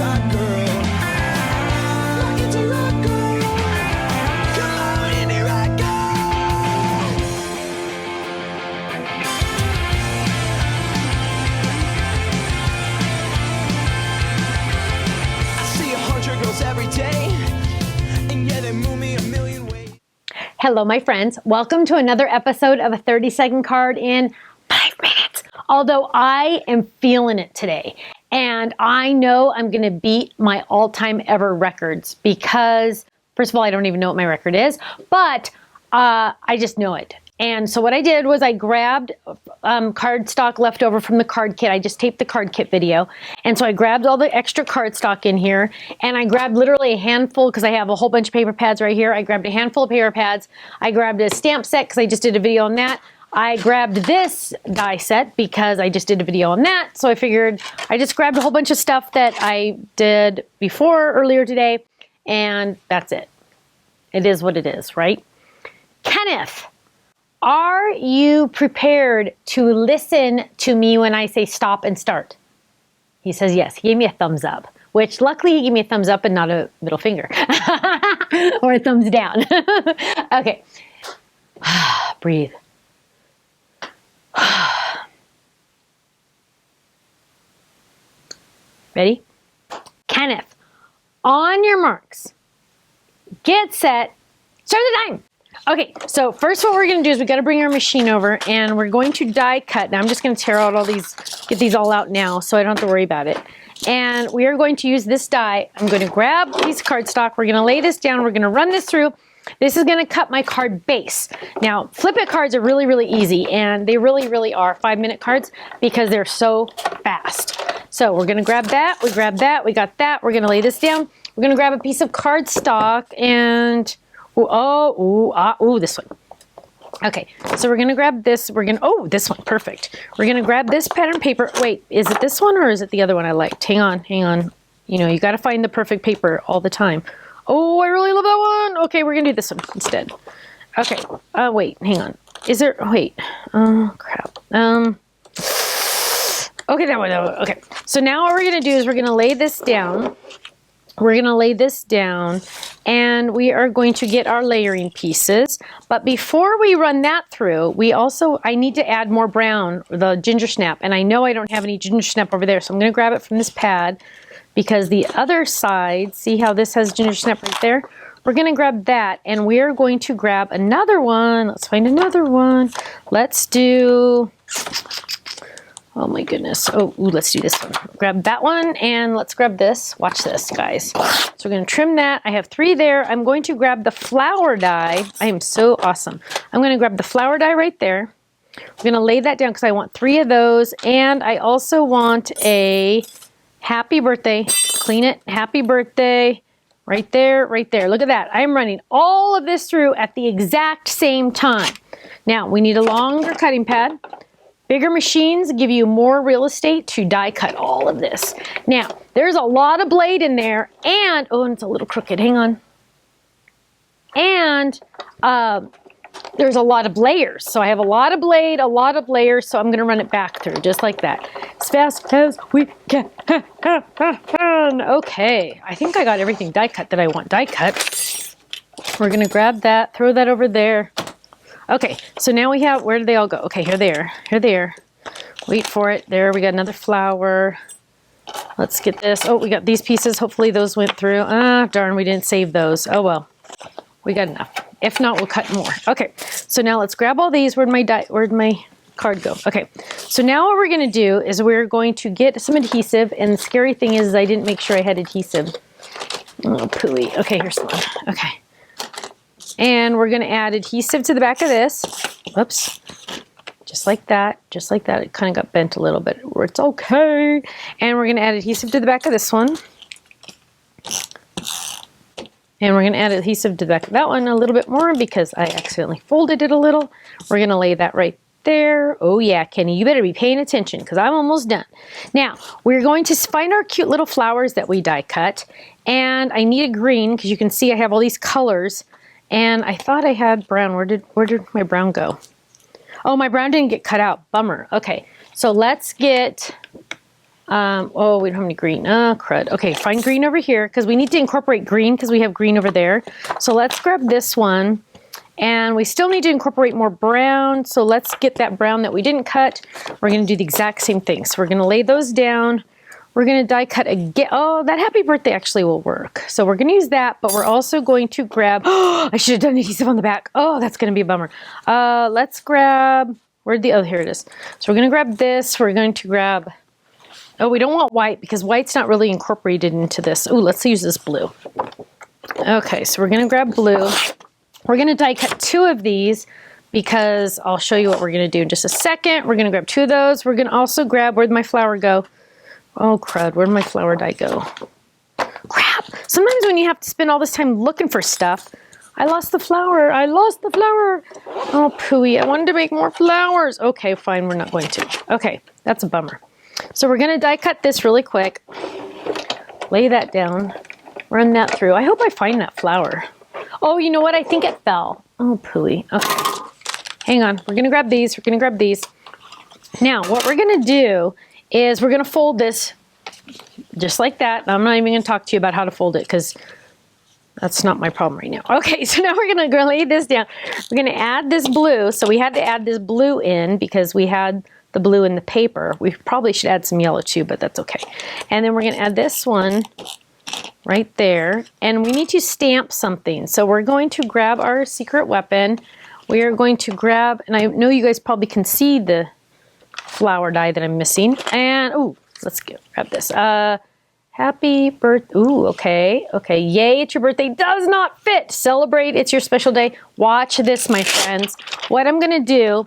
rock girl. Like it's a rock girl. Come on, indie rock girl. I see 100 girls every day, and yeah, they move me a million ways. Hello, my friends. Welcome to another episode of a 30-second card in 5 minutes. Although I am feeling it today, and I know I'm going to beat my all-time ever records because, first of all, I don't even know what my record is, but I just know it. And so what I did was I grabbed cardstock left over from the card kit. I just taped the card kit video. And so I grabbed all the extra cardstock in here, and I grabbed literally a handful because I have a whole bunch of paper pads right here. I grabbed a handful of paper pads. I grabbed a stamp set because I just did a video on that. I grabbed this die set because I just did a video on that. So I figured I just grabbed a whole bunch of stuff that I did before earlier today, and that's it. It is what it is, right? Kenneth, are you prepared to listen to me when I say stop and start? He says yes. He gave me a thumbs up, which luckily he gave me a thumbs up and not a middle finger or a thumbs down. Okay. Breathe. Ready? Kenneth, on your marks, get set, start the time. Okay, so first what we're going to do is we got to bring our machine over, and we're going to die cut. Now I'm just going to tear out all these, get these all out now so I don't have to worry about it. And we are going to use this die. I'm going to grab a piece of cardstock. We're going to lay this down. We're going to run this through. This is going to cut my card base. Now, flip it cards are really, really easy, and they really, really are 5-minute cards because they're so fast. So we're going to grab that. We grab that. We got that. We're going to lay this down. We're going to grab a piece of cardstock and... this one. Okay, so we're gonna grab this. This one, perfect. We're gonna grab this pattern paper. Wait, is it this one or is it the other one I liked? Hang on. You know, you gotta find the perfect paper all the time. Oh, I really love that one. Okay, we're gonna do this one instead. Okay, wait, hang on. Is there, oh crap. Okay, that one, okay. So now what we're gonna do is we're gonna lay this down. We're going to lay this down, and we are going to get our layering pieces. But before we run that through, I need to add more brown, the ginger snap. And I know I don't have any ginger snap over there, so I'm going to grab it from this pad because the other side, see how this has ginger snap right there? We're going to grab that, and we are going to grab another one. Let's find another one. Let's do... Oh my goodness. Let's do this one. Grab that one and let's grab this. Watch this, guys. So we're going to trim that. I have 3 there. I'm going to grab the flower die. I am so awesome. I'm going to grab the flower die right there. We're going to lay that down because I want 3 of those. And I also want a happy birthday. Clean it. Happy birthday. Right there, right there. Look at that. I'm running all of this through at the exact same time. Now, we need a longer cutting pad. Bigger machines give you more real estate to die cut all of this. Now, there's a lot of blade in there, and it's a little crooked, hang on. And there's a lot of layers. So I have a lot of blade, a lot of layers, so I'm gonna run it back through just like that. As fast as we can. Okay, I think I got everything die cut that I want die cut. We're gonna grab that, throw that over there. Okay, so now we have, where did they all go? Okay, here they are, here they are. Wait for it, there, we got another flower. Let's get this, we got these pieces, hopefully those went through. Darn, we didn't save those, oh well. We got enough, if not, we'll cut more. Okay, so now let's grab all these, where'd my card go? Okay, so now what we're gonna do is we're going to get some adhesive, and the scary thing is I didn't make sure I had adhesive. Oh, pooey, okay, here's one, okay. And we're going to add adhesive to the back of this. Whoops. Just like that. Just like that. It kind of got bent a little bit. It's okay. And we're going to add adhesive to the back of this one. And we're going to add adhesive to the back of that one a little bit more because I accidentally folded it a little. We're going to lay that right there. Oh yeah, Kenny, you better be paying attention because I'm almost done. Now, we're going to find our cute little flowers that we die cut. And I need a green because you can see I have all these colors. And I thought I had brown. Where did my brown go? Oh, my brown didn't get cut out. Bummer. Okay, so let's get Oh, we don't have any green. Oh, crud. Okay, find green over here because we need to incorporate green because we have green over there. So let's grab this one. And we still need to incorporate more brown. So let's get that brown that we didn't cut. We're going to do the exact same thing. So we're going to lay those down. We're going to die cut again. Oh, that happy birthday actually will work. So we're going to use that, but we're also going to grab, oh, I should have done adhesive on the back. Oh, that's going to be a bummer. Let's grab, here it is. So we're going to grab this. We're going to grab, oh, we don't want white because white's not really incorporated into this. Oh, let's use this blue. Okay, so we're going to grab blue. We're going to die cut 2 of these because I'll show you what we're going to do in just a second. We're going to grab 2 of those. We're going to also grab, where'd my flower go? Oh, crud, where'd my flower die go? Crap! Sometimes when you have to spend all this time looking for stuff, I lost the flower. I lost the flower. Oh, pooey, I wanted to make more flowers. Okay, fine, we're not going to. Okay, that's a bummer. So we're going to die cut this really quick. Lay that down. Run that through. I hope I find that flower. Oh, you know what? I think it fell. Oh, pooey. Okay. Hang on. We're going to grab these. We're going to grab these. Now, what we're going to do is we're going to fold this just like that. I'm not even going to talk to you about how to fold it because that's not my problem right now. Okay, so now we're going to lay this down. We're going to add this blue. So we had to add this blue in because we had the blue in the paper. We probably should add some yellow too, but that's okay. And then we're going to add this one right there, and we need to stamp something. So we're going to grab our secret weapon. We are going to grab, and I know you guys probably can see the flower die that I'm missing. And, ooh, let's grab this. Happy birthday. Ooh, okay. Okay, yay, it's your birthday. Does not fit. Celebrate, it's your special day. Watch this, my friends. What I'm gonna do,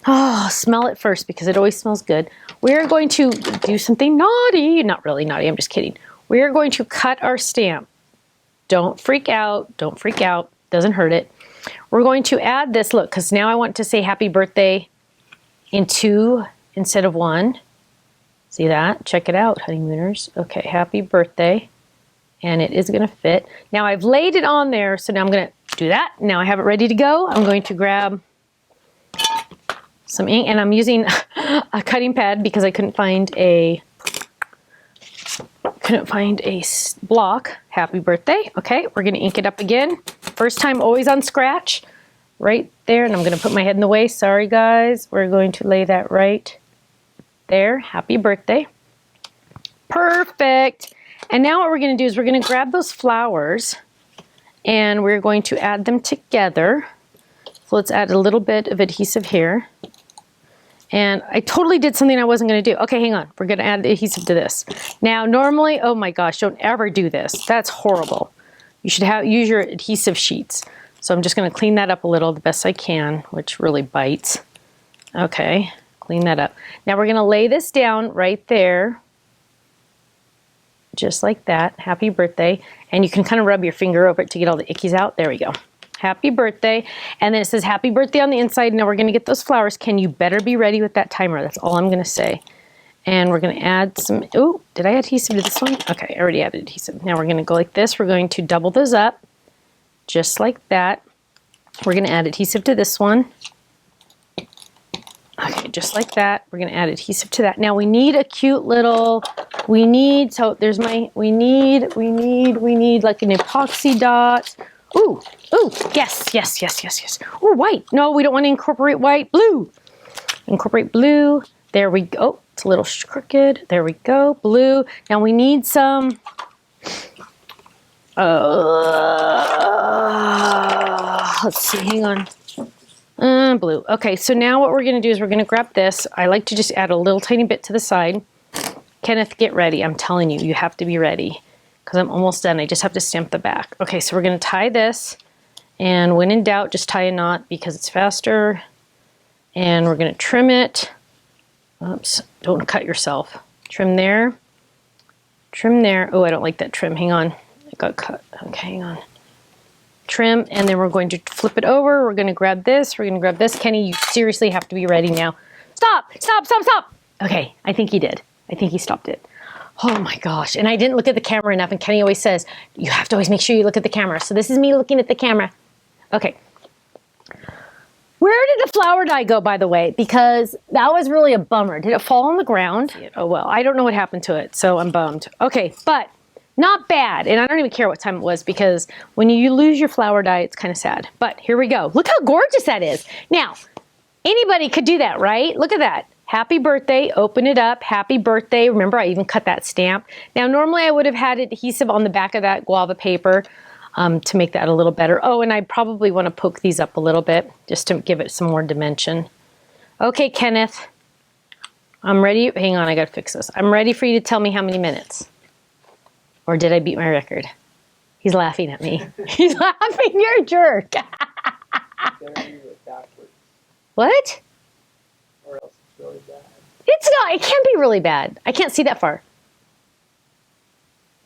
oh, smell it first because it always smells good. We're going to do something naughty. Not really naughty, I'm just kidding. We are going to cut our stamp. Don't freak out. Don't freak out. Doesn't hurt it. We're going to add this, look, because now I want to say happy birthday in 2 instead of 1. See that? Check it out, honeymooners. Okay, happy birthday. And it is going to fit. Now I've laid it on there, so now I'm going to do that. Now I have it ready to go. I'm going to grab some ink, and I'm using a cutting pad because I couldn't find a block. Happy birthday. Okay, we're going to ink it up again. First time always on scratch. Right there, and I'm going to put my head in the way. Sorry, guys. We're going to lay that right there. Happy birthday. Perfect. And now what we're going to do is we're going to grab those flowers, and we're going to add them together. So let's add a little bit of adhesive here. And I totally did something I wasn't going to do. Okay, hang on. We're going to add adhesive to this. Now, normally, oh my gosh, don't ever do this. That's horrible. You should use your adhesive sheets. So I'm just going to clean that up a little the best I can, which really bites. Okay, clean that up. Now we're going to lay this down right there. Just like that. Happy birthday. And you can kind of rub your finger over it to get all the ickies out. There we go. Happy birthday. And then it says happy birthday on the inside. Now we're going to get those flowers. Ken, you better be ready with that timer. That's all I'm going to say. And we're going to add some, oh, did I add adhesive to this one? Okay, I already added adhesive. Now we're going to go like this. We're going to double those up. Just like that. We're going to add adhesive to this one. Okay, just like that. We're going to add adhesive to that. Now we need a cute little, we need like an epoxy dot. Ooh, yes. Ooh, white. No, we don't want to incorporate white. Blue. Incorporate blue. There we go. Oh, it's a little crooked. There we go. Blue. Now we need some, let's see, hang on. Blue. Okay, so now what we're going to do is we're going to grab this. I like to just add a little tiny bit to the side. Kenneth, get ready. I'm telling you, you have to be ready because I'm almost done. I just have to stamp the back. Okay, so we're going to tie this, and when in doubt, just tie a knot because it's faster. And we're going to trim it. Oops, don't cut yourself. Trim there. Trim there. Oh, I don't like that trim. Hang on. It got cut. Okay, hang on. Trim, and then we're going to flip it over. We're going to grab this. We're going to grab this. Kenny, you seriously have to be ready now. Stop! Stop! Stop! Stop! Okay, I think he did. I think he stopped it. Oh my gosh. And I didn't look at the camera enough, and Kenny always says, you have to always make sure you look at the camera. So this is me looking at the camera. Okay. Where did the flower dye go, by the way? Because that was really a bummer. Did it fall on the ground? Oh, well, I don't know what happened to it, so I'm bummed. Okay, but not bad. And I don't even care what time it was because when you lose your flower dye, it's kind of sad. But here we go. Look how gorgeous that is. Now, anybody could do that, right? Look at that. Happy birthday. Open it up. Happy birthday. Remember, I even cut that stamp. Now, normally I would have had adhesive on the back of that guava paper to make that a little better. Oh, and I probably want to poke these up a little bit just to give it some more dimension. Okay, Kenneth. I'm ready. Hang on, I got to fix this. I'm ready for you to tell me how many minutes. Or did I beat my record? He's laughing at me. He's laughing. You're a jerk. What? Or else it's really bad. It's not. It can't be really bad. I can't see that far.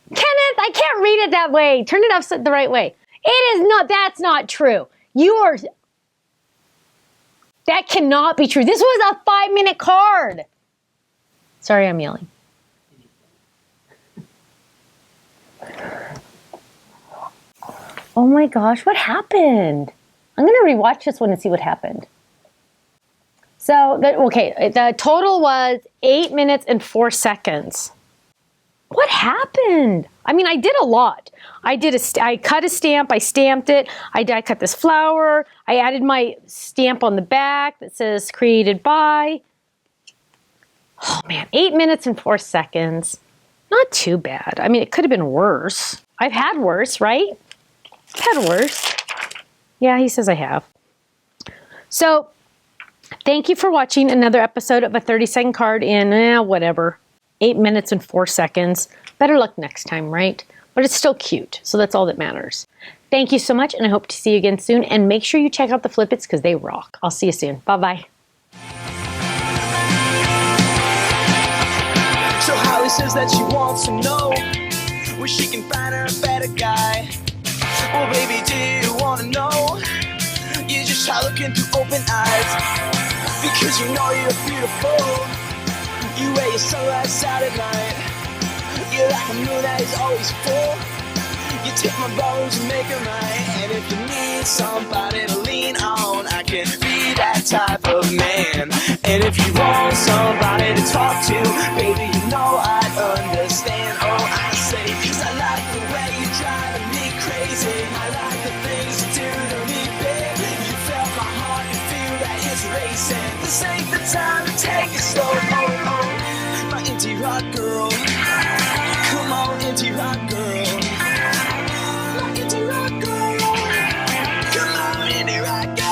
Kenneth, I can't read it that way. Turn it up the right way. It is not. That's not true. You are. That cannot be true. This was a 5-minute card. Sorry, I'm yelling. Oh my gosh, what happened? I'm going to rewatch this one and see what happened. So, the total was 8 minutes and 4 seconds. What happened? I mean, I did a lot. I cut a stamp, I stamped it, I cut this flower, I added my stamp on the back that says created by. Oh man, 8 minutes and 4 seconds. Not too bad. I mean, it could have been worse. I've had worse, right? I've had worse. Yeah, he says I have. So, thank you for watching another episode of a 30-second card in, whatever, 8 minutes and 4 seconds. Better luck next time, right? But it's still cute, so that's all that matters. Thank you so much, and I hope to see you again soon. And make sure you check out the Flip-Its because they rock. I'll see you soon. Bye-bye. So Holly says that she wants to know where she can find her a better guy. Well, baby, do you want to know? You just try looking through open eyes, because you know you're beautiful. You wear your sunglasses out at night. You're like a moon that is always full. You take my bones and make them right. And if you need somebody to lean on, I can be that type of man. And if you want somebody to talk to, baby, you know I'd understand. Oh, I say, 'cause I like the way you're driving me crazy. I like the things you do to me, babe. You felt my heart and feel that it's racing. This ain't the time to take it slow. Oh, oh, my indie rock girl. Come on, indie rock girl. My indie rock girl. Come on, indie rock girl.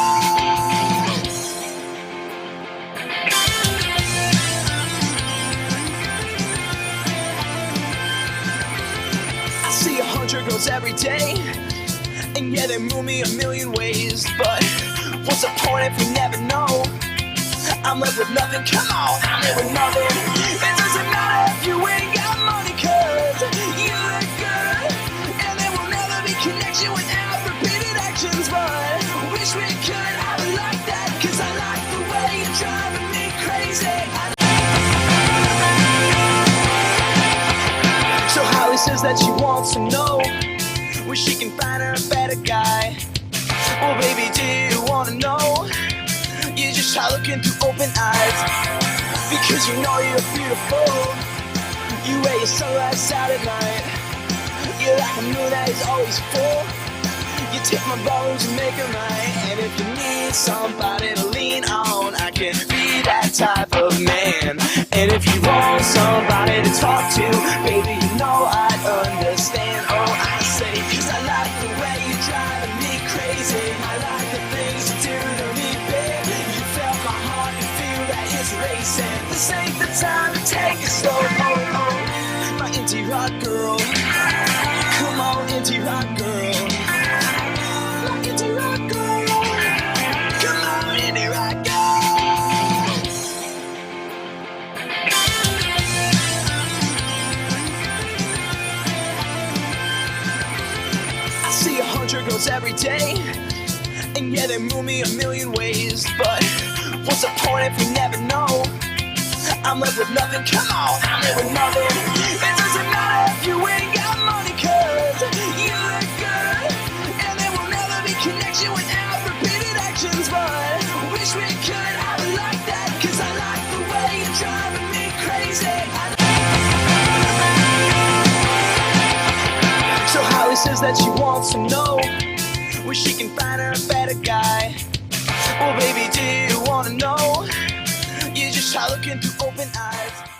I see 100 girls every day, and yeah, they move me a million ways. But what's the point if you never know? I'm left with nothing, come on, I'm left with nothing. It doesn't matter if you ain't got money, 'cause you look good. And there will never be connection without repeated actions. But wish we could have it like that, 'cause I like the way you're driving me crazy. So Holly says that she wants to know where she can find her a better guy. Well, baby, do you want to know? You just try looking through open eyes, because you know you're beautiful. You wear your sunglasses out at night. You're like a moon that is always full. You take my bones and make them right. And if you need somebody to lean on, I can be that type of man. And if you want somebody to talk to, baby, you know I'd understand. Oh, I say, 'cause I like the way you're driving me crazy. I like the things you do to me, babe. You felt my heart and feel that it's racing. This ain't the time to take it slow. Oh, oh, my indie rock girl. Come on, indie rock girl. My indie rock girl. Come on, indie rock girl. I see 100 girls every day, and yeah, they move me a million ways. But what's the point if you never know? I'm left with nothing, come on, I'm left with nothing. It doesn't matter if you ain't got money, 'cause you look good. And there will never be connection without repeated action. questions, but wish we could. I would like that, cause I like the way you're driving me crazy. So Holly says that she wants to know where she can find her a better guy. Well, baby, do you wanna know? You just try looking through open eyes.